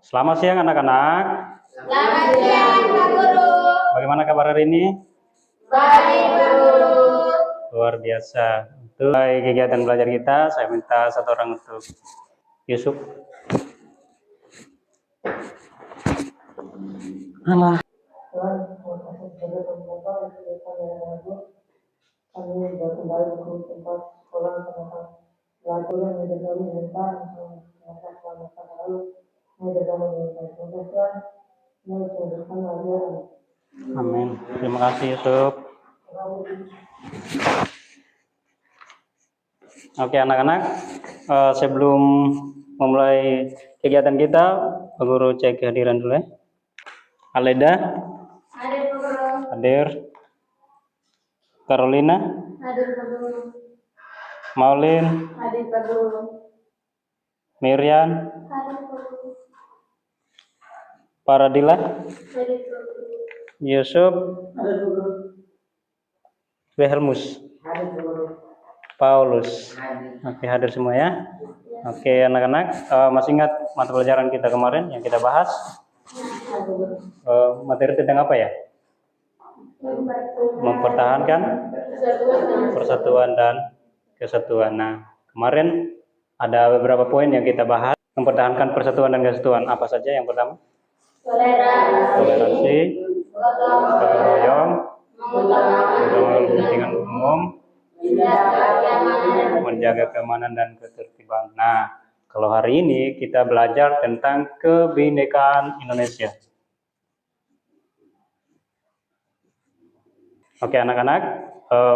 Selamat siang anak-anak. Selamat siang, Pak Guru. Bagaimana kabar hari ini? Baik, Pak Guru. Luar biasa. Untuk kegiatan belajar kita, saya minta satu orang untuk Yusuf. Alah. Kami kembali ke tempat sekolah tentang pelajaran yang kami tentang masa lalu Amin. Terima kasih Yusuf. Oke anak-anak, sebelum memulai kegiatan kita, Pak Guru cek kehadiran dulu ya. Aleda, Hadir, Pak Guru. hadir. Carolina, Hadir, Pak Guru. Maulin, Hadir, Pak Guru. Miriam, Hadir, Pak Guru. Paradila, Hadir, Pak Guru. Yusuf, Wilhelmus, Paulus. Oke, hadir semua ya. Oke anak-anak, masih ingat mata pelajaran kita kemarin yang kita bahas? Materi tentang apa ya? Mempertahankan persatuan dan kesatuan. Nah, kemarin ada beberapa poin yang kita bahas. Mempertahankan persatuan dan kesatuan. Apa saja yang pertama? Toleransi, gotong royong, kepentingan umum, menjaga keamanan dan ketertiban. Nah, kalau hari ini kita belajar tentang kebinekaan Indonesia. Oke anak-anak,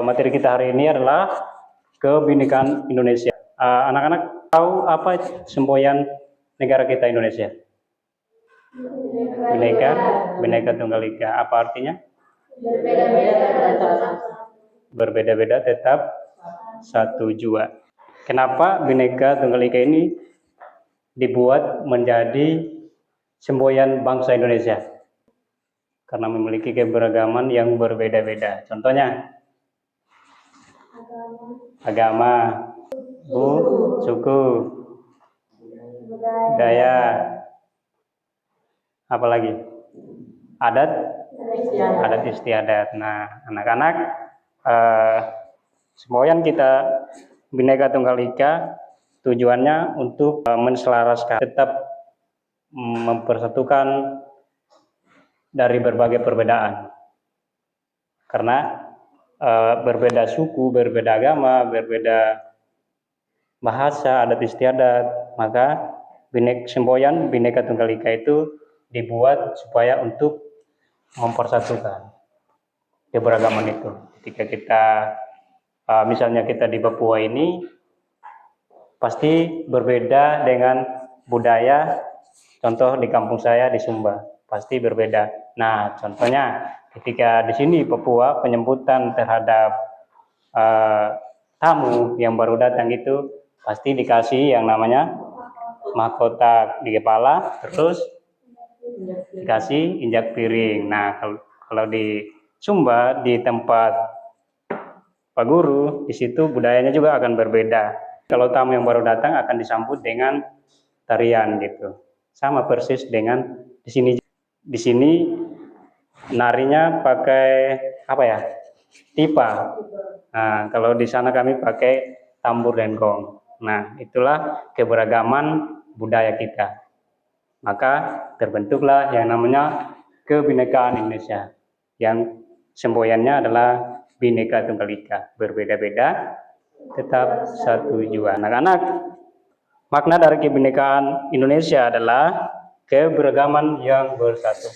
materi kita hari ini adalah kebinekaan Indonesia. Anak-anak tahu apa semboyan negara kita Indonesia? Bineka Tunggal Ika. Apa artinya? Berbeda-beda tetap satu jua. Kenapa Bineka Tunggal Ika ini dibuat menjadi semboyan bangsa Indonesia? Karena memiliki keberagaman yang berbeda-beda. Contohnya, agama, suku, budaya, apalagi adat istiadat. Nah, anak-anak, semboyan kita Bineka Tunggal Ika tujuannya untuk menselaraskan, tetap mempersatukan dari berbagai perbedaan. Karena berbeda suku, berbeda agama, berbeda bahasa, adat istiadat, maka semboyan Bineka Tunggal Ika itu dibuat supaya untuk mempersatukan keberagaman itu. Ketika kita misalnya kita di Papua ini pasti berbeda dengan budaya. Contoh di kampung saya di Sumba pasti berbeda. Nah, contohnya ketika di sini Papua penyambutan terhadap tamu yang baru datang itu pasti dikasih yang namanya mahkota di kepala, terus dikasih injak piring. Nah, kalau di Sumba di tempat Pak Guru di situ budayanya juga akan berbeda. Kalau tamu yang baru datang akan disambut dengan tarian gitu. Sama persis dengan di sini. Di sini narinya pakai apa ya? Tipa. Nah, kalau di sana kami pakai tambur dan gong. Nah, itulah keberagaman budaya kita. Maka terbentuklah yang namanya kebinekaan Indonesia. Yang semboyannya adalah Bineka Tunggal Ika. Berbeda-beda, tetap satu jua. Anak-anak, makna dari kebinekaan Indonesia adalah keberagaman yang bersatu.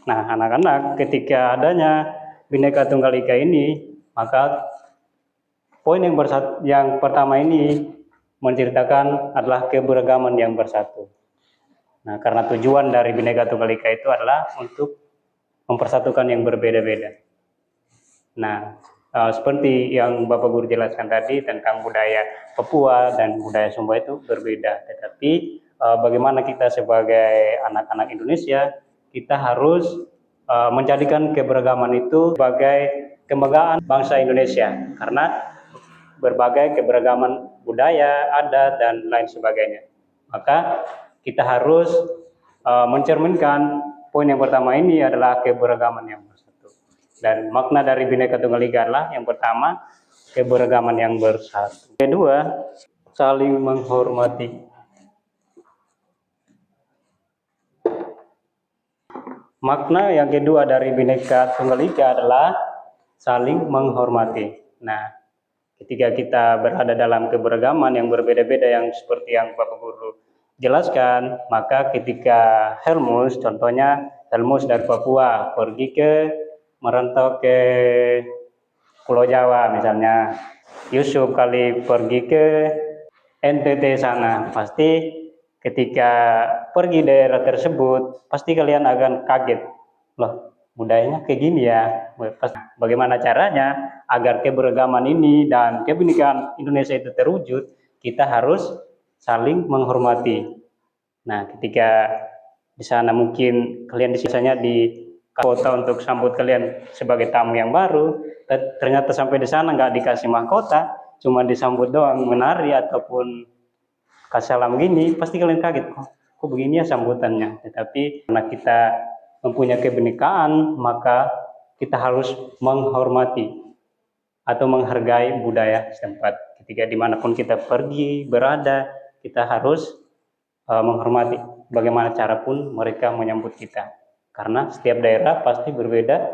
Nah, anak-anak, ketika adanya Bineka Tunggal Ika ini, maka poin yang pertama ini menceritakan adalah keberagaman yang bersatu. Nah, karena tujuan dari Bineka Tunggal Ika itu adalah untuk mempersatukan yang berbeda-beda. Nah, seperti yang Bapak Guru jelaskan tadi tentang budaya Papua dan budaya Sumba itu berbeda. Tetapi bagaimana kita sebagai anak-anak Indonesia, kita harus menjadikan keberagaman itu sebagai kebanggaan bangsa Indonesia. Karena berbagai keberagaman budaya, adat, dan lain sebagainya. Maka kita harus mencerminkan poin yang pertama ini adalah keberagaman yang bersatu. Dan makna dari Bhinneka Tunggal Ika adalah yang pertama, keberagaman yang bersatu. Kedua, saling menghormati. Makna yang kedua dari Bhinneka Tunggal Ika adalah saling menghormati. Nah, ketika kita berada dalam keberagaman yang berbeda-beda yang seperti yang Bapak Guru jelaskan, maka ketika Helmus, contohnya Helmus dari Papua pergi merantau ke Pulau Jawa misalnya, Yusuf kali pergi ke NTT sana, pasti ketika pergi daerah tersebut, pasti kalian akan kaget. Loh, budayanya kayak gini ya. Bagaimana caranya agar keberagaman ini dan kebinekaan Indonesia itu terwujud? Kita harus saling menghormati. Nah, ketika di sana mungkin kalian biasanya di kota untuk sambut kalian sebagai tamu yang baru, ternyata sampai di sana nggak dikasih mahkota, cuma disambut doang, menari ataupun kasih salam gini, pasti kalian kaget, kok begini ya sambutannya. Tetapi karena kita mempunyai kebinekaan, maka kita harus menghormati atau menghargai budaya setempat. Ketika dimanapun kita pergi, berada, kita harus menghormati bagaimana cara pun mereka menyambut kita. Karena setiap daerah pasti berbeda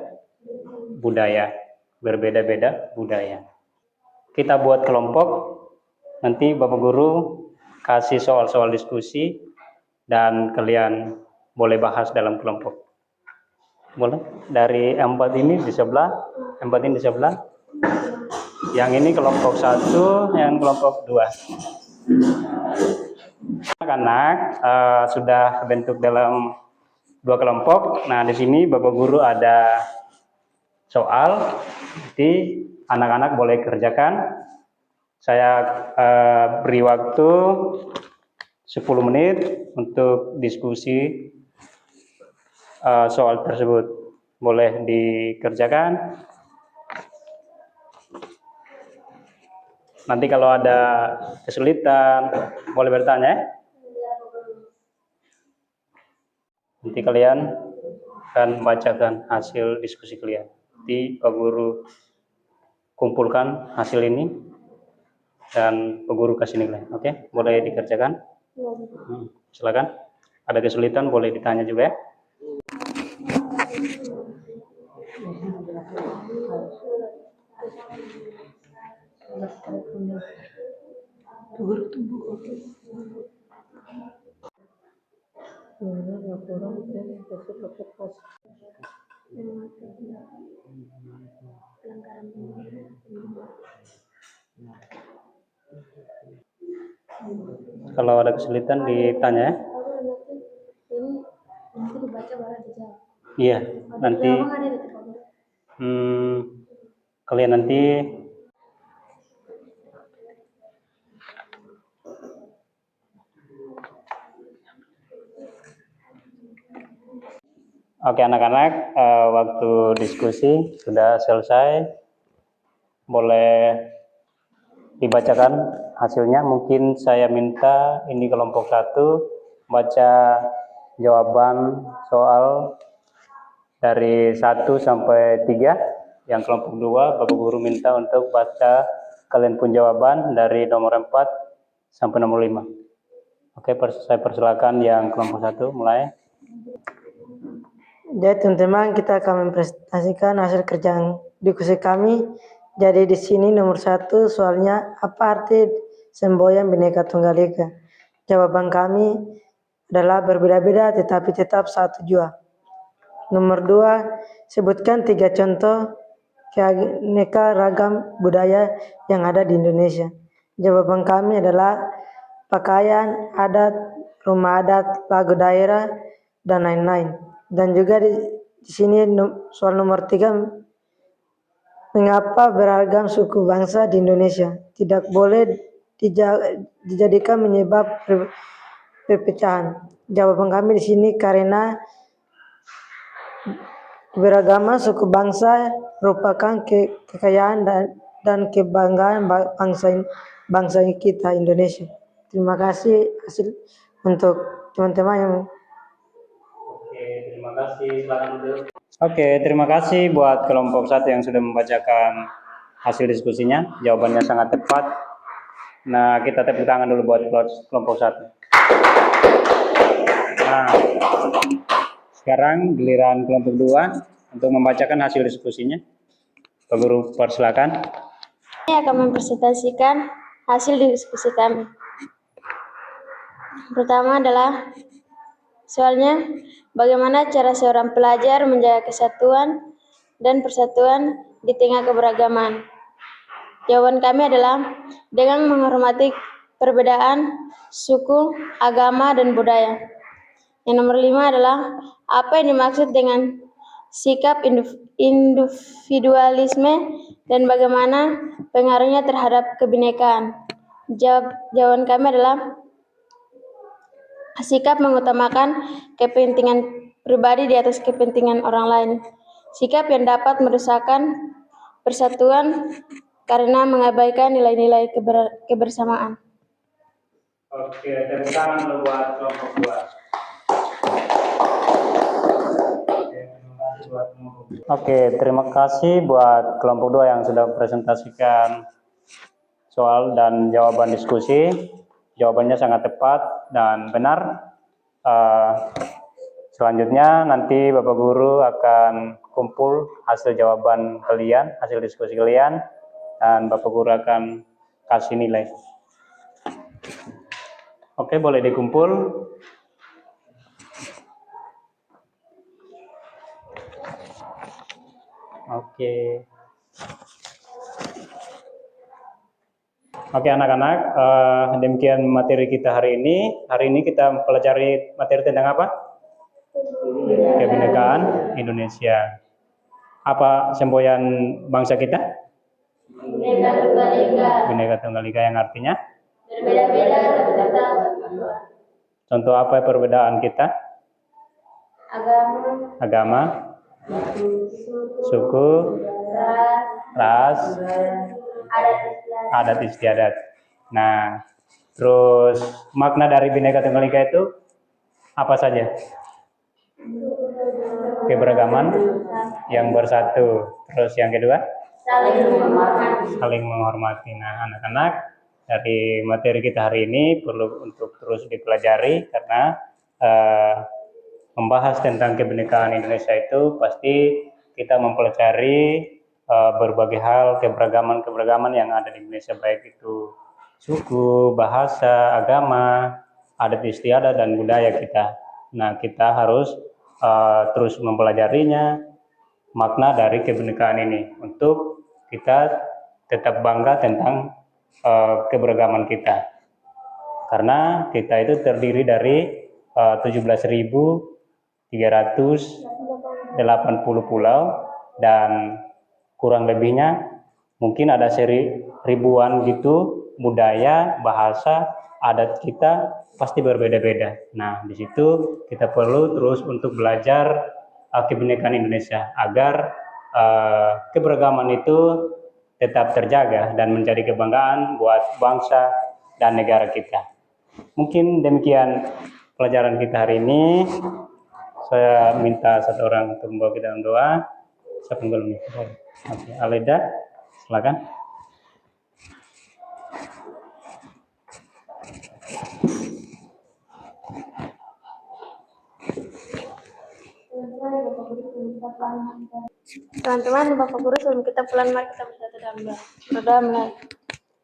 budaya, berbeda-beda budaya. Kita buat kelompok, nanti Bapak Guru kasih soal-soal diskusi dan kalian boleh bahas dalam kelompok. Boleh? Dari empat ini di sebelah. Yang ini kelompok 1, yang kelompok 2. Anak-anak sudah bentuk dalam 2 kelompok. Nah, di sini Bapak Guru ada soal, jadi anak-anak boleh kerjakan. Saya beri waktu 10 menit untuk diskusi soal tersebut. Boleh dikerjakan. Nanti kalau ada kesulitan, boleh bertanya. Nanti kalian akan bacakan hasil diskusi kalian. Nanti Pak Guru kumpulkan hasil ini dan Pak Guru kasih nilai. Oke, boleh dikerjakan? Silakan. Ada kesulitan boleh ditanya juga ya. Kalau ada kesulitan ditanya ya. Ini nanti dibaca baru dijawab. Iya, nanti kalian nanti Oke anak-anak, waktu diskusi sudah selesai. Boleh dibacakan hasilnya. Mungkin saya minta ini kelompok 1 baca jawaban soal dari 1 sampai 3. Yang kelompok 2 Bapak Guru minta untuk baca kalian pun jawaban dari nomor 4 sampai nomor 5. Oke, saya persilakan yang kelompok 1 mulai. Jadi teman-teman, kita akan mempresentasikan hasil kerjaan diskusi kami. Jadi di sini nomor 1 soalnya, apa arti semboyan Bhinneka Tunggal Ika? Jawaban kami adalah berbeda-beda tetapi tetap satu jua. Nomor 2, sebutkan 3 contoh keanekaragam budaya yang ada di Indonesia. Jawaban kami adalah pakaian, adat, rumah adat, lagu daerah, dan lain-lain. Dan juga di sini soal nomor 3, mengapa beragam suku bangsa di Indonesia tidak boleh dijadikan menyebab perpecahan. Jawaban kami di sini karena keberagaman suku bangsa merupakan kekayaan dan kebanggaan bangsa kita Indonesia. Terima kasih. Hasil untuk teman-teman yang Oke, terima kasih. Silakan duduk. Oke, terima kasih buat kelompok 1 yang sudah membacakan hasil diskusinya. Jawabannya sangat tepat. Nah, kita tepuk tangan dulu buat kelompok 1. Nah, sekarang giliran kelompok 2 untuk membacakan hasil diskusinya. Pak Guru, persilakan. Ini akan mempresentasikan hasil diskusi kami. Pertama adalah soalnya, bagaimana cara seorang pelajar menjaga kesatuan dan persatuan di tengah keberagaman? Jawaban kami adalah dengan menghormati perbedaan suku, agama, dan budaya. Yang nomor 5 adalah apa yang dimaksud dengan sikap individualisme dan bagaimana pengaruhnya terhadap kebinekaan. Jawaban kami adalah sikap mengutamakan kepentingan pribadi di atas kepentingan orang lain. Sikap yang dapat merusakkan persatuan karena mengabaikan nilai-nilai kebersamaan. Oke, tepuk tangan buat kelompok 2. Oke, terima kasih buat kelompok 2 yang sudah presentasikan soal dan jawaban diskusi. Jawabannya sangat tepat dan benar. Selanjutnya nanti Bapak Guru akan kumpul hasil jawaban kalian, hasil diskusi kalian, dan Bapak Guru akan kasih nilai. Oke, boleh dikumpul. Oke. Oke anak-anak, demikian materi kita hari ini. Hari ini kita pelajari materi tentang apa? Kebinekaan Indonesia. Apa semboyan bangsa kita? Bineka Tunggal Ika. Bineka Tunggal Ika yang artinya? Berbeda-beda tapi tetap satu. Contoh apa perbedaan kita? Agama, suku, ras, adat adat istiadat. Nah, terus makna dari Bineka Tunggal Ika itu apa saja? Keberagaman yang bersatu. Terus yang kedua? Saling menghormati. Nah, anak-anak, dari materi kita hari ini perlu untuk terus dipelajari karena membahas tentang kebinekaan Indonesia itu pasti kita mempelajari berbagai hal keberagaman yang ada di Indonesia, baik itu suku, bahasa, agama, adat istiadat, dan budaya kita. Nah, kita harus terus mempelajarinya, makna dari kebinekaan ini untuk kita tetap bangga tentang keberagaman kita. Karena kita itu terdiri dari 17.380 pulau dan kurang lebihnya mungkin ada ribuan gitu budaya, bahasa, adat kita pasti berbeda-beda. Nah, di situ kita perlu terus untuk belajar kebinekaan Indonesia agar keberagaman itu tetap terjaga dan menjadi kebanggaan buat bangsa dan negara kita. Mungkin demikian pelajaran kita hari ini. Saya minta satu orang untuk membawa kita dalam doa. Saya penggul nih. Oke, Aleda, silakan. Teman-teman, Bapak Guru, sebelum kita pulang, mari kita bersatu dalam doa. Berdoa mulai.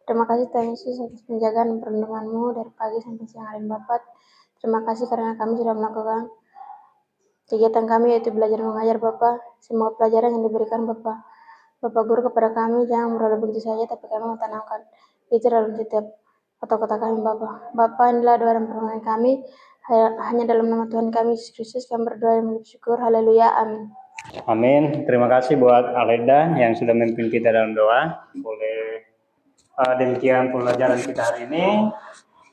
Terima kasih Tuhan Yesus atas penjagaan dan perlindungan-Mu dari pagi sampai siang hari Bapak. Terima kasih karena kami sudah melakukan kegiatan kami yaitu belajar mengajar Bapak. Semua pelajaran yang diberikan Bapak Guru kepada kami jangan berlalu begitu saja, tapi kami menanamkan itu dalam setiap kota-kota kami Bapak. Inilah doa dan permohonan kami. Hanya dalam nama Tuhan kami Yesus Kristus kami berdoa dan bersyukur. Haleluya. Amin. Amin. Terima kasih buat Aleda yang sudah memimpin kita dalam doa. Boleh demikian pelajaran kita hari ini.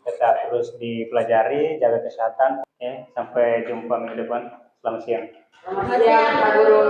Tetap terus dipelajari, jaga kesehatan. Sampai jumpa minggu depan. Selamat siang. Selamat siang Pak Guru.